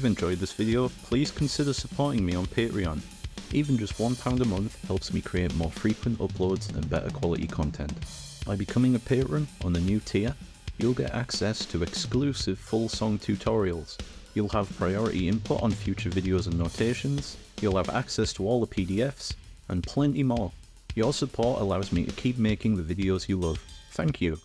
you've enjoyed this video, please consider supporting me on Patreon. Even just £1 a month helps me create more frequent uploads and better quality content. By becoming a patron on the new tier, you'll get access to exclusive full song tutorials, you'll have priority input on future videos and notations, you'll have access to all the PDFs, and plenty more. Your support allows me to keep making the videos you love. Thank you.